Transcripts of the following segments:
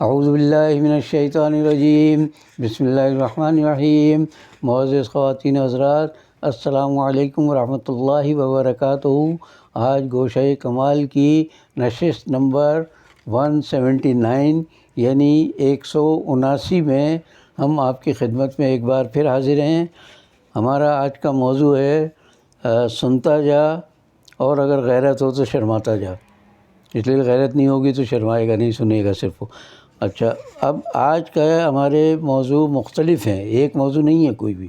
اعوذ باللہ من الشیطان الرجیم، بسم اللہ الرحمن الرحیم۔ معزز خواتین حضرات، السلام علیکم ورحمۃ اللہ وبرکاتہ۔ آج گوشہ کمال کی نشست نمبر 179 یعنی 179 میں ہم آپ کی خدمت میں ایک بار پھر حاضر ہیں۔ ہمارا آج کا موضوع ہے سنتا جا اور اگر غیرت ہو تو شرماتا جا۔ اس لیے غیرت نہیں ہوگی تو شرمائے گا نہیں، سنے گا صرف۔ اچھا، اب آج کا ہمارے موضوع مختلف ہیں، ایک موضوع نہیں ہے کوئی بھی،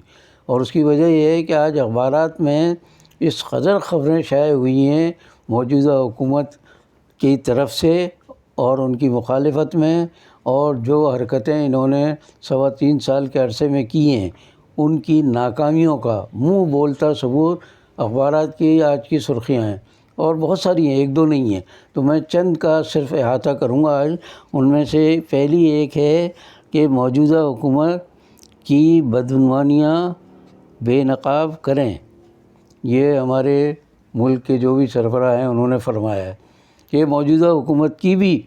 اور اس کی وجہ یہ ہے کہ آج اخبارات میں اس قدر خبریں شائع ہوئی ہیں موجودہ حکومت کی طرف سے اور ان کی مخالفت میں، اور جو حرکتیں انہوں نے 3.25 سال کے عرصے میں کی ہیں ان کی ناکامیوں کا منہ بولتا ثبوت اخبارات کی آج کی سرخیاں ہیں، اور بہت ساری ہیں، ایک دو نہیں ہیں۔ تو میں چند کا صرف احاطہ کروں گا آج۔ ان میں سے پہلی ایک ہے کہ موجودہ حکومت کی بدعنوانیاں بے نقاب کریں۔ یہ ہمارے ملک کے جو بھی سربراہ ہیں انہوں نے فرمایا ہے کہ موجودہ حکومت کی بھی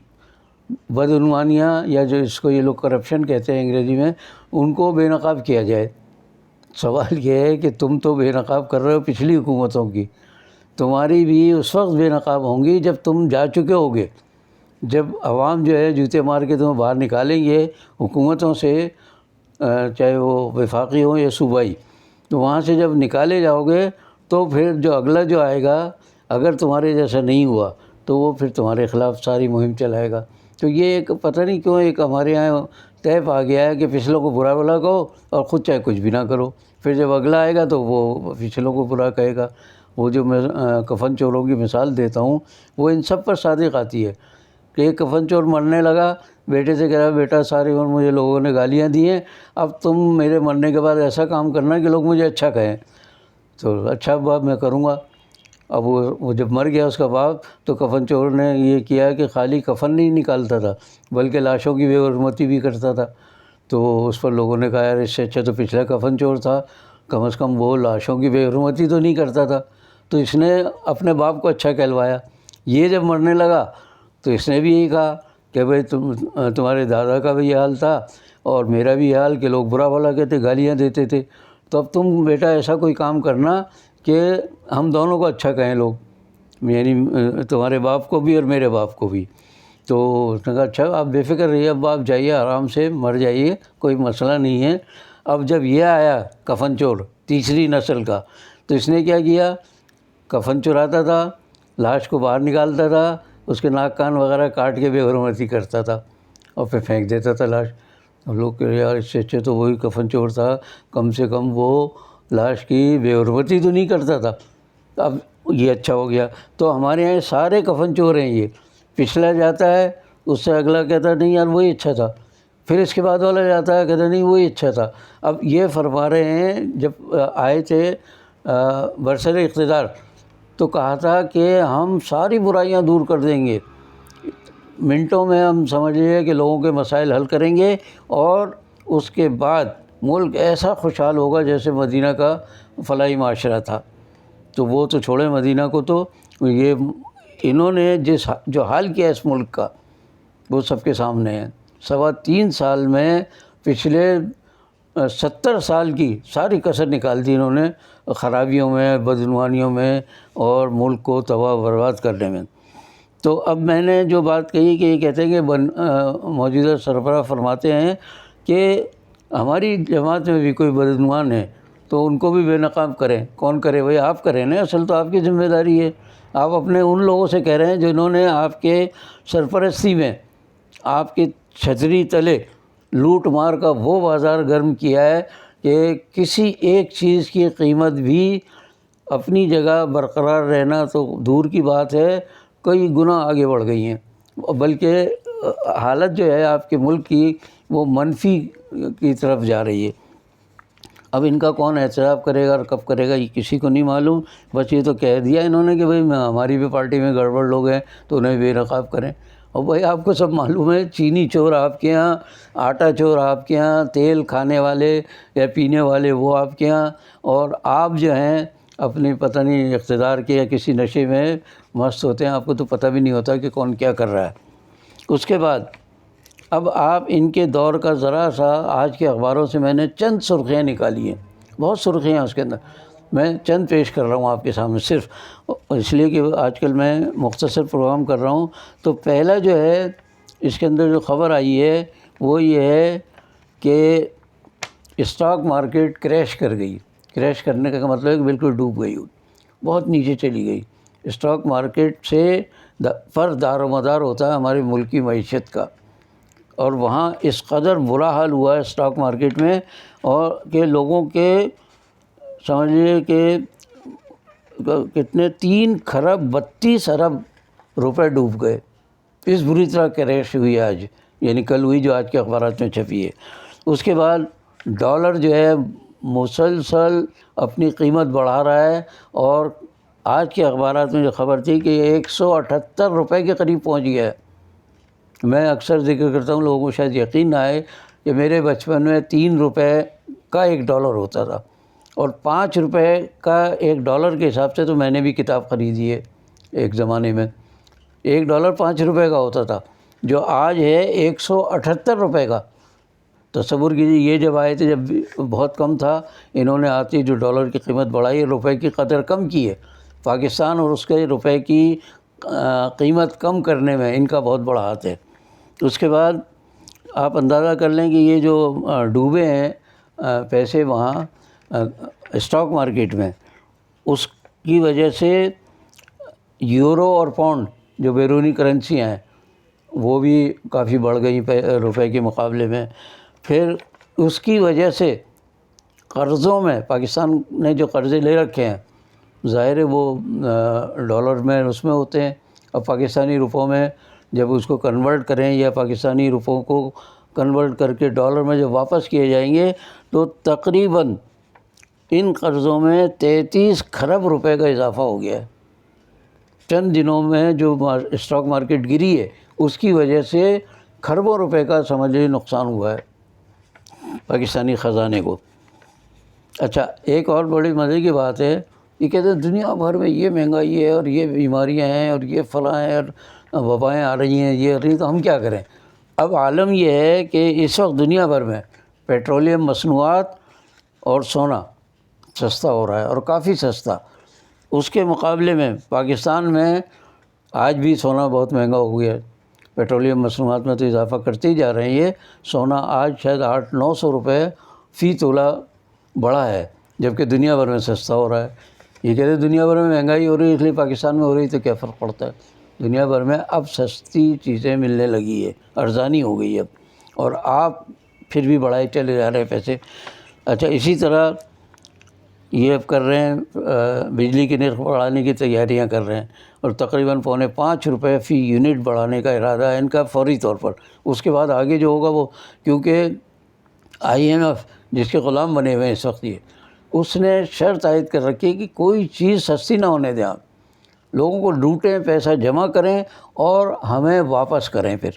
بدعنوانیاں، یا جو اس کو یہ لوگ کرپشن کہتے ہیں انگریزی میں، ان کو بے نقاب کیا جائے۔ سوال یہ ہے کہ تم تو بے نقاب کر رہے ہو پچھلی حکومتوں کی، تمہاری بھی اس وقت بے نقاب ہوں گی جب تم جا چکے ہوگے، جب عوام جو ہے جوتے مار کے تمہیں باہر نکالیں گے حکومتوں سے، چاہے وہ وفاقی ہوں یا صوبائی، تو وہاں سے جب نکالے جاؤ گے تو پھر جو اگلا جو آئے گا اگر تمہارے جیسا نہیں ہوا تو وہ پھر تمہارے خلاف ساری مہم چلائے گا۔ تو یہ ایک پتہ نہیں کیوں ایک ہمارے یہاں طے آ گیا ہے کہ پچھلوں کو برا بھلا کہو اور خود چاہے کچھ بھی نہ کرو، پھر جب اگلا آئے گا تو وہ پچھلوں کو برا کہے گا۔ وہ جو میں کفن چوروں کی مثال دیتا ہوں وہ ان سب پر صادق آتی ہے کہ ایک کفن چور مرنے لگا، بیٹے سے کہہ رہا بیٹا ساری عمر مجھے لوگوں نے گالیاں دی ہیں، اب تم میرے مرنے کے بعد ایسا کام کرنا کہ لوگ مجھے اچھا کہیں۔ تو اچھا باپ میں کروں گا۔ اب وہ جب مر گیا اس کا باپ تو کفن چور نے یہ کیا کہ خالی کفن نہیں نکالتا تھا بلکہ لاشوں کی بے حرمتی بھی کرتا تھا۔ تو اس پر لوگوں نے کہا یار اس سے اچھا تو پچھلا کفن چور تھا، کم از کم وہ لاشوں کی بے حرمتی تو نہیں کرتا تھا۔ تو اس نے اپنے باپ کو اچھا کہلوایا۔ یہ جب مرنے لگا تو اس نے بھی یہی کہا کہ بھئی تمہارے دادا کا بھی یہ حال تھا اور میرا بھی یہ حال کہ لوگ برا بھلا کہتے، گالیاں دیتے تھے، تو اب تم بیٹا ایسا کوئی کام کرنا کہ ہم دونوں کو اچھا کہیں لوگ، یعنی تمہارے باپ کو بھی اور میرے باپ کو بھی۔ تو اس نے کہا اچھا آپ بے فکر رہیے، اب آپ جائیے آرام سے مر جائیے، کوئی مسئلہ نہیں ہے۔ اب جب یہ آیا کفن چور تیسری نسل کا تو اس نے کیا کیا، کفن چراتا تھا، لاش کو باہر نکالتا تھا، اس کے ناک کان وغیرہ کاٹ کے بے حرمتی کرتا تھا اور پھر پھینک دیتا تھا لاش۔ اب لوگ کہ یار اس سے اچھے تو وہی کفن چور تھا، کم سے کم وہ لاش کی بے حرمتی تو نہیں کرتا تھا، اب یہ اچھا ہو گیا۔ تو ہمارے یہاں سارے کفن چور ہیں، یہ پچھلا جاتا ہے اس سے اگلا کہتا ہے نہیں یار وہی اچھا تھا، پھر اس کے بعد والا جاتا ہے کہتا نہیں وہی اچھا تھا۔ اب یہ فرما رہے ہیں جب آئے تھے برسر اقتدار تو کہا تھا کہ ہم ساری برائیاں دور کر دیں گے، منٹوں میں ہم سمجھ لیے کہ لوگوں کے مسائل حل کریں گے، اور اس کے بعد ملک ایسا خوشحال ہوگا جیسے مدینہ کا فلاحی معاشرہ تھا۔ تو وہ تو چھوڑیں مدینہ کو، تو یہ انہوں نے جو حال کیا اس ملک کا وہ سب کے سامنے ہے۔ 3.25 سال میں پچھلے 70 سال کی ساری کسر نکال دی انہوں نے خرابیوں میں، بدعنوانیوں میں اور ملک کو تباہ برباد کرنے میں۔ تو اب میں نے جو بات کہی کہ یہ کہتے ہیں کہ موجودہ سربراہ فرماتے ہیں کہ ہماری جماعت میں بھی کوئی بدعنوان ہے تو ان کو بھی بے نقاب کریں۔ کون کرے بھائی؟ آپ کریں نا، اصل تو آپ کی ذمہ داری ہے۔ آپ اپنے ان لوگوں سے کہہ رہے ہیں جنہوں نے آپ کے سرپرستی میں آپ کی چھتری تلے لوٹ مار کا وہ بازار گرم کیا ہے کہ کسی ایک چیز کی قیمت بھی اپنی جگہ برقرار رہنا تو دور کی بات ہے، کئی گنا آگے بڑھ گئی ہیں، بلکہ حالت جو ہے آپ کے ملک کی وہ منفی کی طرف جا رہی ہے۔ اب ان کا کون احتساب کرے گا اور کب کرے گا یہ کسی کو نہیں معلوم، بس یہ تو کہہ دیا انہوں نے کہ بھئی ہماری بھی پارٹی میں گڑبڑ لوگ ہیں تو انہیں بے نقاب کریں۔ اور بھائی آپ کو سب معلوم ہے، چینی چور آپ کے ہاں، آٹا چور آپ کے ہاں، تیل کھانے والے یا پینے والے وہ آپ کے ہاں، اور آپ جو ہیں اپنی پتہ نہیں اقتدار کے یا کسی نشے میں مست ہوتے ہیں، آپ کو تو پتہ بھی نہیں ہوتا کہ کون کیا کر رہا ہے۔ اس کے بعد اب آپ ان کے دور کا ذرا سا آج کے اخباروں سے میں نے چند سرخیاں نکالی ہیں، بہت سرخیاں ہیں اس کے اندر، میں چند پیش کر رہا ہوں آپ کے سامنے، صرف اس لیے کہ آج کل میں مختصر پروگرام کر رہا ہوں۔ تو پہلا جو ہے اس کے اندر جو خبر آئی ہے وہ یہ ہے کہ اسٹاک مارکیٹ کریش کر گئی۔ کریش کرنے کا مطلب ہے کہ بالکل ڈوب گئی، بہت نیچے چلی گئی۔ اسٹاک مارکیٹ سے پر دار و مدار ہوتا ہے ہماری ملک کی معیشت کا، اور وہاں اس قدر برا حال ہوا ہے اسٹاک مارکیٹ میں، اور کہ لوگوں کے سمجھ لیجیے کہ کتنے 3 کھرب 32 ارب روپے ڈوب گئے۔ اس بری طرح کریش ہوئی آج، یعنی کل ہوئی جو آج کے اخبارات میں چھپی ہے۔ اس کے بعد ڈالر جو ہے مسلسل اپنی قیمت بڑھا رہا ہے، اور آج کے اخبارات میں جو خبر تھی کہ 178 روپے کے قریب پہنچ گیا ہے۔ میں اکثر ذکر کرتا ہوں، لوگوں کو شاید یقین نہ آئے کہ میرے بچپن میں 3 روپے کا 1 ڈالر ہوتا تھا، اور 5 روپے کا 1 ڈالر کے حساب سے تو میں نے بھی کتاب خریدی ہے ایک زمانے میں۔ 1 ڈالر 5 روپے کا ہوتا تھا، جو آج ہے 178 روپے کا۔ تصور کیجیے، یہ جب آئے تھے جب بہت کم تھا، انہوں نے آتی جو ڈالر کی قیمت بڑھائی، روپے کی قدر کم کی ہے۔ پاکستان اور اس کے روپے کی قیمت کم کرنے میں ان کا بہت بڑا ہاتھ ہے۔ اس کے بعد آپ اندازہ کر لیں کہ یہ جو ڈوبے ہیں پیسے وہاں اسٹاک مارکیٹ میں، اس کی وجہ سے یورو اور پاؤنڈ جو بیرونی کرنسیاں ہیں وہ بھی کافی بڑھ گئی روپے کے مقابلے میں۔ پھر اس کی وجہ سے قرضوں میں، پاکستان نے جو قرضے لے رکھے ہیں، ظاہر ہے وہ ڈالر میں اس میں ہوتے ہیں، اور پاکستانی روپوں میں جب اس کو کنورٹ کریں یا پاکستانی روپوں کو کنورٹ کر کے ڈالر میں جب واپس کیے جائیں گے تو تقریباً ان قرضوں میں 33 کھرب روپے کا اضافہ ہو گیا ہے۔ چند دنوں میں جو اسٹاک مارکیٹ گری ہے اس کی وجہ سے کھربوں روپے کا سمجھ لیجیے نقصان ہوا ہے پاکستانی خزانے کو۔ اچھا، ایک اور بڑی مزے کی بات ہے، یہ کہتے ہیں دنیا بھر میں یہ مہنگائی ہے اور یہ بیماریاں ہیں اور یہ فلاں ہیں اور وبائیں آ رہی ہیں، یہ رہی، تو ہم کیا کریں؟ اب عالم یہ ہے کہ اس وقت دنیا بھر میں پیٹرولیم مصنوعات اور سونا سستا ہو رہا ہے، اور کافی سستا۔ اس کے مقابلے میں پاکستان میں آج بھی سونا بہت مہنگا ہو گیا ہے۔ پیٹرولیم مصنوعات میں تو اضافہ کرتے ہی جا رہے ہیں، یہ سونا آج شاید 800-900 روپے فی تولہ بڑھا ہے، جبکہ دنیا بھر میں سستا ہو رہا ہے۔ یہ کہتے ہیں دنیا بھر میں مہنگائی ہو رہی ہے اس لیے پاکستان میں ہو رہی، تو کیا فرق پڑتا ہے؟ دنیا بھر میں اب سستی چیزیں ملنے لگی ہے، ارزانی ہو گئی اب، اور آپ پھر بھی بڑھائے چلے جا رہے ہیں پیسے۔ اچھا، اسی طرح یہ اب کر رہے ہیں، بجلی کی نرخ بڑھانے کی تیاریاں کر رہے ہیں، اور تقریباً 4.25 روپے فی یونٹ بڑھانے کا ارادہ ہے ان کا فوری طور پر۔ اس کے بعد آگے جو ہوگا وہ، کیونکہ IMF جس کے غلام بنے ہوئے ہیں اس وقت، یہ اس نے شرط عائد کر رکھی ہے کہ کوئی چیز سستی نہ ہونے دیں، آپ لوگوں کو لوٹیں، پیسہ جمع کریں اور ہمیں واپس کریں۔ پھر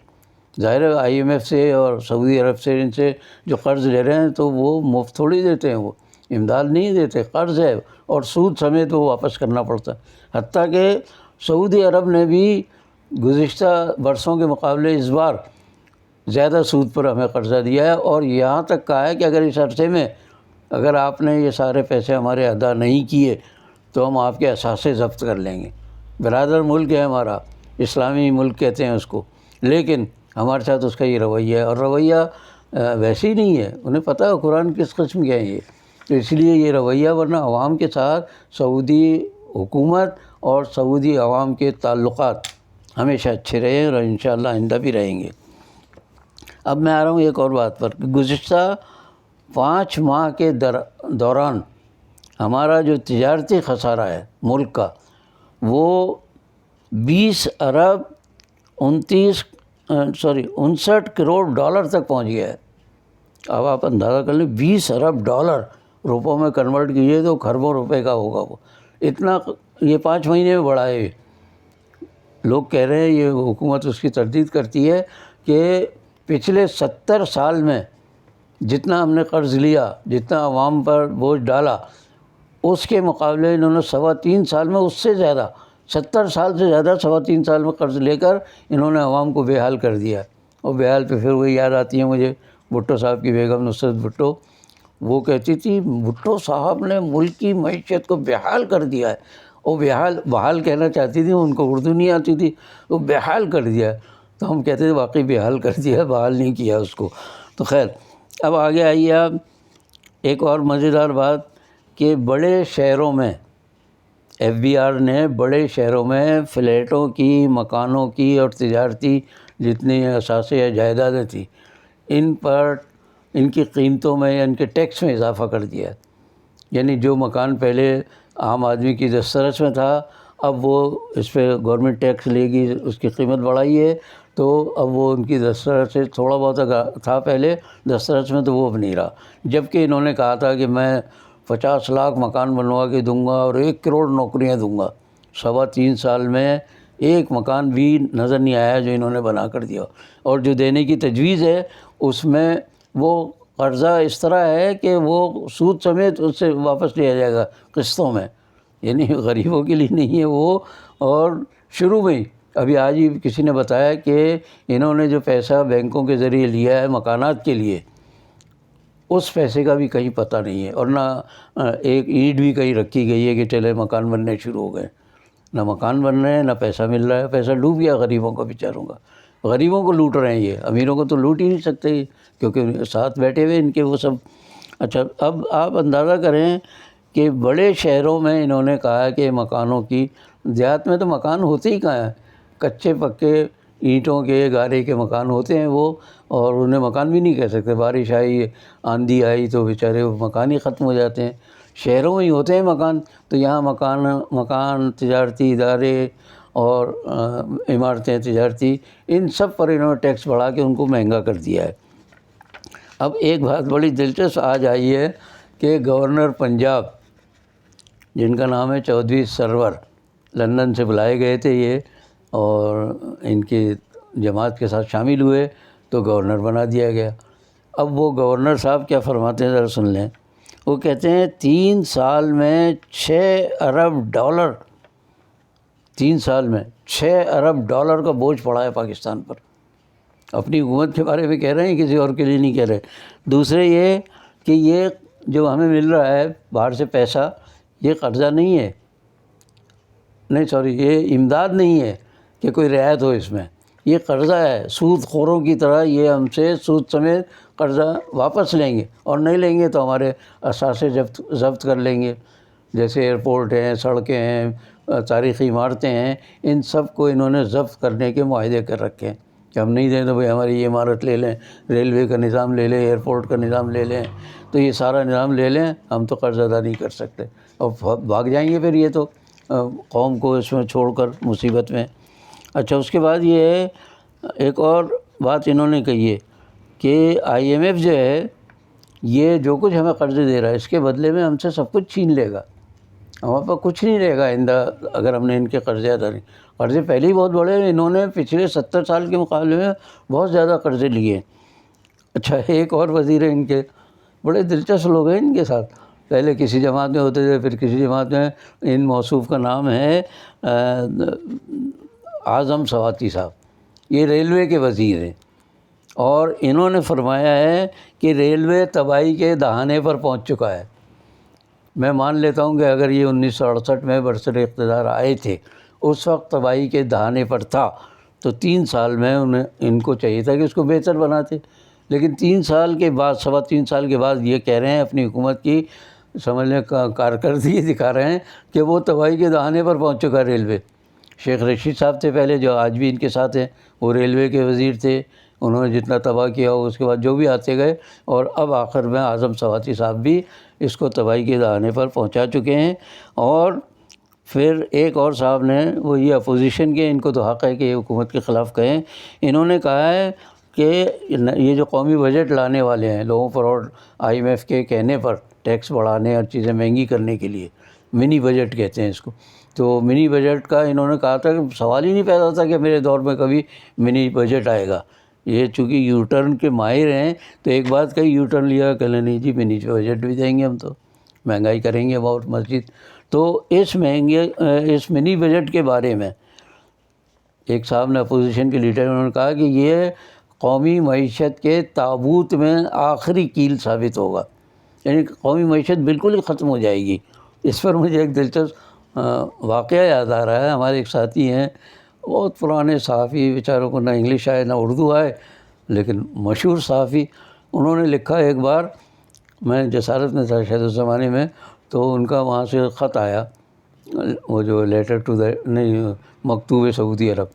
ظاہر ہے IMF سے اور سعودی عرب سے، ان سے جو قرض لے رہے ہیں تو وہ مفت تھوڑی دیتے ہیں، وہ امداد نہیں دیتے، قرض ہے اور سود سمیت وہ واپس کرنا پڑتا ہے۔ حتیٰ کہ سعودی عرب نے بھی گزشتہ برسوں کے مقابلے اس بار زیادہ سود پر ہمیں قرضہ دیا ہے، اور یہاں تک کہا ہے کہ اگر اس عرصے میں اگر آپ نے یہ سارے پیسے ہمارے ادا نہیں کیے تو ہم آپ کے اثاثے ضبط کر لیں گے۔ برادر ملک ہے ہمارا، اسلامی ملک کہتے ہیں اس کو، لیکن ہمارے ساتھ اس کا یہ رویہ ہے، اور رویہ ویسے ہی نہیں ہے، انہیں پتہ ہے قرآن کس قسم کے ہیں یہ، تو اس لیے یہ رویہ، ورنہ عوام کے ساتھ سعودی حکومت اور سعودی عوام کے تعلقات ہمیشہ اچھے رہے ہیں اور انشاءاللہ آئندہ بھی رہیں گے۔ اب میں آ رہا ہوں ایک اور بات پر، کہ گزشتہ 5 ماہ کے دوران ہمارا جو تجارتی خسارہ ہے ملک کا، وہ 20 ارب 59 کروڑ ڈالر تک پہنچ گیا ہے۔ اب آپ اندازہ کر لیں، 20 ارب ڈالر روپوں میں کنورٹ کیجیے تو کھربوں روپے کا ہوگا وہ، اتنا یہ 5 مہینے میں بڑھا ہے۔ لوگ کہہ رہے ہیں، یہ حکومت اس کی تردید کرتی ہے کہ پچھلے 70 سال میں جتنا ہم نے قرض لیا، جتنا عوام پر بوجھ ڈالا، اس کے مقابلے انہوں نے 3.25 سال میں اس سے زیادہ، 70 سال سے زیادہ 3.25 سال میں قرض لے کر انہوں نے عوام کو بے حال کر دیا۔ اور بہال پہ پھر وہی یاد آتی ہے مجھے بھٹو صاحب کی بیگم نصرت بھٹو، وہ کہتی تھی بھٹو صاحب نے ملک کی معیشت کو بحال کر دیا ہے. وہ بحال کہنا چاہتی تھی، ان کو اردو نہیں آتی تھی، وہ بحال کر دیا ہے. تو ہم کہتے تھے واقعی بحال کر دیا، بحال نہیں کیا اس کو. تو خیر اب آگے آئیے آپ. ایک اور مزیدار بات کہ بڑے شہروں میں ایف بی آر نے بڑے شہروں میں فلیٹوں کی، مکانوں کی اور تجارتی جتنی اثاثے یا جائیدادیں تھیں ان پر ان کی قیمتوں میں یا ان کے ٹیکس میں اضافہ کر دیا ہے. یعنی جو مکان پہلے عام آدمی کی دسترس میں تھا اب وہ اس پہ گورنمنٹ ٹیکس لے گی، اس کی قیمت بڑھائی ہے تو اب وہ ان کی دسترس سے تھوڑا بہت تھا پہلے دسترس میں، تو وہ اب نہیں رہا. جبکہ انہوں نے کہا تھا کہ میں 50 لاکھ مکان بنوا کے دوں گا اور 1 کروڑ نوکریاں دوں گا. 3.25 سال میں ایک مکان بھی نظر نہیں آیا جو انہوں نے بنا کر دیا. اور جو دینے کی تجویز ہے اس میں وہ قرضہ اس طرح ہے کہ وہ سود سمیت اس سے واپس لیا جائے گا قسطوں میں، یعنی غریبوں کے لیے نہیں ہے وہ. اور شروع میں ابھی آج ہی کسی نے بتایا کہ انہوں نے جو پیسہ بینکوں کے ذریعے لیا ہے مکانات کے لیے اس پیسے کا بھی کہیں پتہ نہیں ہے، اور نہ ایک اینٹ بھی کہیں رکھی گئی ہے کہ چلے مکان بننے شروع ہو گئے. نہ مکان بن رہے ہیں نہ پیسہ مل رہا ہے، پیسہ ڈوب گیا غریبوں کا بیچاروں کا. غریبوں کو لوٹ رہے ہیں یہ، امیروں کو تو لوٹ ہی نہیں سکتے کیونکہ ساتھ بیٹھے ہوئے ان کے وہ سب. اچھا اب آپ اندازہ کریں کہ بڑے شہروں میں انہوں نے کہا کہ مکانوں کی، دیہات میں تو مکان ہوتے ہی کہاں ہیں، کچے پکے اینٹوں کے گارے کے مکان ہوتے ہیں وہ، اور انہیں مکان بھی نہیں کہہ سکتے. بارش آئی آندھی آئی تو بیچارے وہ مکان ہی ختم ہو جاتے ہیں. شہروں میں ہی ہوتے ہیں مکان، تو یہاں مکان تجارتی ادارے اور عمارتیں تجارتی ان سب پر انہوں نے ٹیکس بڑھا کے ان کو مہنگا کر دیا ہے. اب ایک بات بڑی دلچسپ آج آئی ہے کہ گورنر پنجاب جن کا نام ہے چودھری سرور، لندن سے بلائے گئے تھے یہ اور ان کی جماعت کے ساتھ شامل ہوئے تو گورنر بنا دیا گیا. اب وہ گورنر صاحب کیا فرماتے ہیں ذرا سن لیں. وہ کہتے ہیں 3 سال میں 6 ارب ڈالر، 3 سال میں 6 ارب ڈالر کا بوجھ پڑا ہے پاکستان پر. اپنی حکومت کے بارے میں کہہ رہے ہیں، کسی اور کے لیے نہیں کہہ رہے. دوسرے یہ کہ یہ جو ہمیں مل رہا ہے باہر سے پیسہ، یہ قرضہ نہیں ہے، نہیں سوری یہ امداد نہیں ہے کہ کوئی رعایت ہو اس میں، یہ قرضہ ہے. سود خوروں کی طرح یہ ہم سے سود سمیت قرضہ واپس لیں گے، اور نہیں لیں گے تو ہمارے اثاثے ضبط کر لیں گے. جیسے ایئرپورٹ ہیں، سڑکیں ہیں، تاریخی عمارتیں ہیں، ان سب کو انہوں نے ضبط کرنے کے معاہدے کر رکھے ہیں کہ ہم نہیں دیں تو بھئی ہماری یہ عمارت لے لیں، ریلوے کا نظام لے لیں، ایئرپورٹ کا نظام لے لیں، تو یہ سارا نظام لے لیں، ہم تو قرض ادا نہیں کر سکتے. اور بھاگ جائیں گے پھر یہ تو قوم کو اس میں چھوڑ کر مصیبت میں. اچھا اس کے بعد یہ ہے ایک اور بات انہوں نے کہی ہے کہ آئی ایم ایف جو ہے یہ جو کچھ ہمیں قرضے دے رہا ہے اس کے بدلے میں ہم سے سب کچھ چھین لے گا، ہمارے پاس کچھ نہیں رہے گا آئندہ اگر ہم نے ان کے قرضے ادا نہیں. قرضے پہلے ہی بہت بڑے ہیں، انہوں نے پچھلے 70 سال کے مقابلے میں بہت زیادہ قرضے لیے. اچھا ایک اور وزیر ہیں ان کے، بڑے دلچسپ لوگ ہیں ان کے ساتھ. پہلے کسی جماعت میں ہوتے تھے پھر کسی جماعت میں. ان موصوف کا نام ہے اعظم سواتی صاحب، یہ ریلوے کے وزیر ہیں، اور انہوں نے فرمایا ہے کہ ریلوے تباہی کے دہانے پر پہنچ چکا ہے. میں مان لیتا ہوں کہ اگر یہ 1968 میں برسر اقتدار آئے تھے اس وقت تباہی کے دہانے پر تھا تو 3 سال میں ان کو چاہیے تھا کہ اس کو بہتر بناتے. لیکن 3 سال کے بعد 3.25 سال کے بعد یہ کہہ رہے ہیں اپنی حکومت کی سمجھنے کا کارکردگی دکھا رہے ہیں کہ وہ تباہی کے دہانے پر پہنچ چکا ہے ریلوے. شیخ رشید صاحب تھے پہلے جو آج بھی ان کے ساتھ ہیں، وہ ریلوے کے وزیر تھے، انہوں نے جتنا تباہ کیا ہو اس کے بعد جو بھی آتے گئے، اور اب آخر میں اعظم سواتی صاحب بھی اس کو تباہی کے دہانے پر پہنچا چکے ہیں. اور پھر ایک اور صاحب نے، وہ یہ اپوزیشن کے، ان کو تو حق ہے کہ یہ حکومت کے خلاف کہیں، انہوں نے کہا ہے کہ یہ جو قومی بجٹ لانے والے ہیں لوگوں پر، اور آئی ایم ایف کے کہنے پر ٹیکس بڑھانے اور چیزیں مہنگی کرنے کے لیے، منی بجٹ کہتے ہیں اس کو. تو منی بجٹ کا انہوں نے کہا تھا کہ سوال ہی نہیں پیدا ہوتا کہ میرے دور میں کبھی منی بجٹ آئے گا. یہ چونکہ یو ٹرن کے ماہر ہیں تو ایک بات کہی یو ٹرن لیا، کہ نہیں جی منی بجٹ بھی دیں گے ہم، تو مہنگائی کریں گے بہت مسجد. تو اس منی بجٹ کے بارے میں ایک صاحب نے اپوزیشن کے لیڈر انہوں نے کہا کہ یہ قومی معیشت کے تابوت میں آخری کیل ثابت ہوگا، یعنی قومی معیشت بالکل ہی ختم ہو جائے گی۔ اس پر مجھے ایک دلچسپ واقعہ یاد آ رہا ہے۔ ہمارے ایک ساتھی ہیں، بہت پرانے صحافی، بیچاروں کو نہ انگلش آئے نہ اردو آئے، لیکن مشہور صحافی۔ انہوں نے لکھا ایک بار، میں جسارت میں تھا شاید اس زمانے میں، تو ان کا وہاں سے خط آیا، وہ جو لیٹر ٹو دا نہیں مکتوب سعودی عرب۔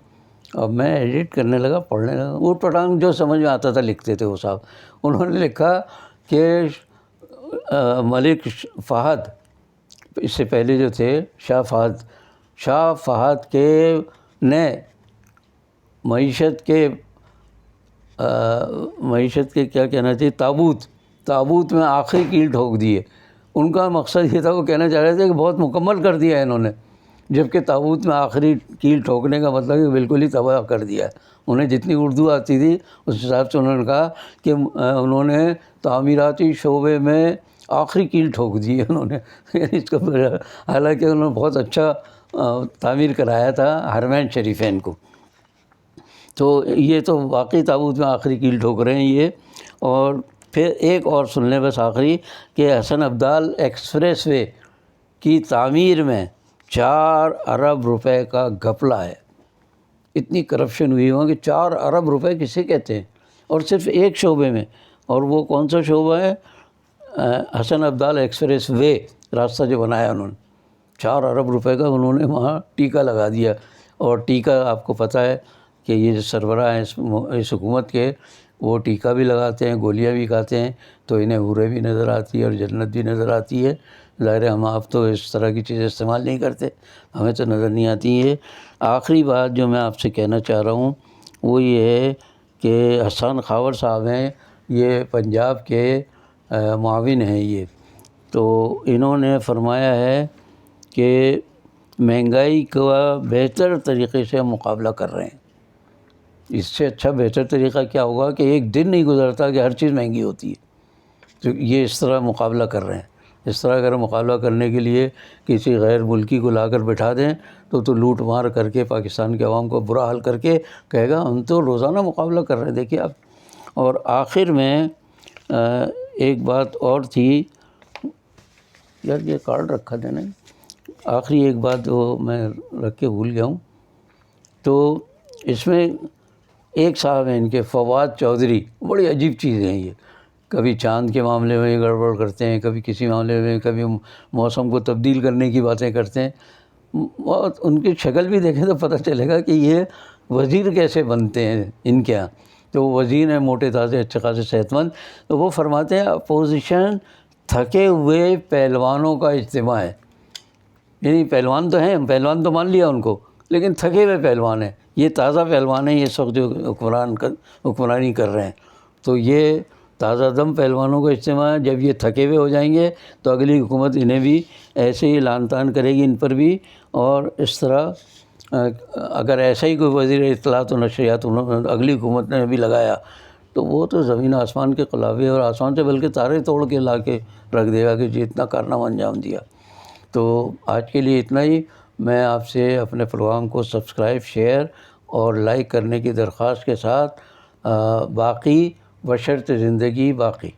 اب میں ایڈٹ کرنے لگا، پڑھنے لگا، اوٹ پٹانگ جو سمجھ میں آتا تھا لکھتے تھے وہ صاحب۔ انہوں نے لکھا کہ ملک فہد، اس سے پہلے جو تھے شاہ فہد کے نے معیشت کے کیا کہنا چاہیے، تابوت میں آخری کیل ٹھوک دیے۔ ان کا مقصد یہ تھا، وہ کہنا چاہ رہے تھے کہ بہت مکمل کر دیا ہے انہوں نے، جبکہ تابوت میں آخری کیل ٹھوکنے کا مطلب کہ بالکل ہی تباہ کر دیا ہے۔ انہیں جتنی اردو آتی تھی اس حساب سے انہوں نے کہا کہ انہوں نے تعمیراتی شعبے میں آخری کیل ٹھوک دی ہے انہوں نے، اس کا حالانکہ انہوں نے بہت اچھا تعمیر کرایا تھا حرمین شریفین کو۔ تو یہ تو واقعی تابوت میں آخری کیل ٹھوک رہے ہیں یہ۔ اور پھر ایک اور سن لیں بس آخری، کہ حسن عبدال ایکسپریس وے کی تعمیر میں 4 ارب روپے کا گھپلہ ہے۔ اتنی کرپشن ہوئی ہوں کہ 4 ارب روپے کسے کہتے ہیں، اور صرف ایک شعبے میں۔ اور وہ کون سا شعبہ ہے؟ حسن عبدال ایکسپریس وے، راستہ جو بنایا انہوں نے، 4 ارب روپے کا انہوں نے وہاں ٹیکہ لگا دیا۔ اور ٹیکہ آپ کو پتہ ہے کہ یہ جو سربراہ ہیں اس حکومت کے، وہ ٹیکہ بھی لگاتے ہیں، گولیاں بھی کھاتے ہیں، تو انہیں حوریں بھی نظر آتی ہے اور جنت بھی نظر آتی ہے۔ ظاہر ہے ہم آپ تو اس طرح کی چیزیں استعمال نہیں کرتے، ہمیں تو نظر نہیں آتی ہے۔ آخری بات جو میں آپ سے کہنا چاہ رہا ہوں وہ یہ ہے کہ حسن خاور صاحب ہیں، یہ پنجاب کے معاون ہیں یہ، تو انہوں نے فرمایا ہے کہ مہنگائی کا بہتر طریقے سے ہم مقابلہ کر رہے ہیں۔ اس سے اچھا بہتر طریقہ کیا ہوگا کہ ایک دن نہیں گزرتا کہ ہر چیز مہنگی ہوتی ہے، تو یہ اس طرح مقابلہ کر رہے ہیں۔ اس طرح اگر مقابلہ کرنے کے لیے کسی غیر ملکی کو لا کر بٹھا دیں تو لوٹ مار کر کے پاکستان کے عوام کو برا حال کر کے کہے گا ہم تو روزانہ مقابلہ کر رہے ہیں، دیکھیے آپ۔ اور آخر میں ایک بات اور تھی، یار یہ کارڈ رکھا تھا نا، آخری ایک بات وہ میں رکھ کے بھول گیا ہوں۔ تو اس میں ایک صاحب ہیں ان کے، فواد چودھری، بڑی عجیب چیز ہیں یہ، کبھی چاند کے معاملے میں گڑبڑ کرتے ہیں، کبھی کسی معاملے میں، کبھی موسم کو تبدیل کرنے کی باتیں کرتے ہیں۔ بہت ان کی شکل بھی دیکھیں تو پتہ چلے گا کہ یہ وزیر کیسے بنتے ہیں ان کے ہاں۔ تو وہ وزیر ہیں، موٹے تازے اچھے خاصے صحت مند، تو وہ فرماتے ہیں اپوزیشن تھکے ہوئے پہلوانوں کا اجتماع ہے، یعنی پہلوان تو ہیں، پہلوان تو مان لیا ان کو، لیکن تھکے ہوئے پہلوان ہیں، یہ تازہ پہلوان ہیں، یہ وقت جو حکمرانی کر رہے ہیں۔ تو یہ تازہ دم پہلوانوں کا اجتماع ہے، جب یہ تھکے ہوئے ہو جائیں گے تو اگلی حکومت انہیں بھی ایسے ہی لعن طعن کرے گی ان پر بھی۔ اور اس طرح اگر ایسا ہی کوئی وزیر اطلاعات و نشریات اگلی حکومت نے بھی لگایا تو وہ تو زمین آسمان کے خلافی، اور آسمان سے بلکہ تارے توڑ کے لا کے رکھ دے گا کہ جی اتنا کارنامہ انجام دیا۔ تو آج کے لیے اتنا ہی۔ میں آپ سے اپنے پروگرام کو سبسکرائب، شیئر اور لائک کرنے کی درخواست کے ساتھ باقی بشرط زندگی باقی۔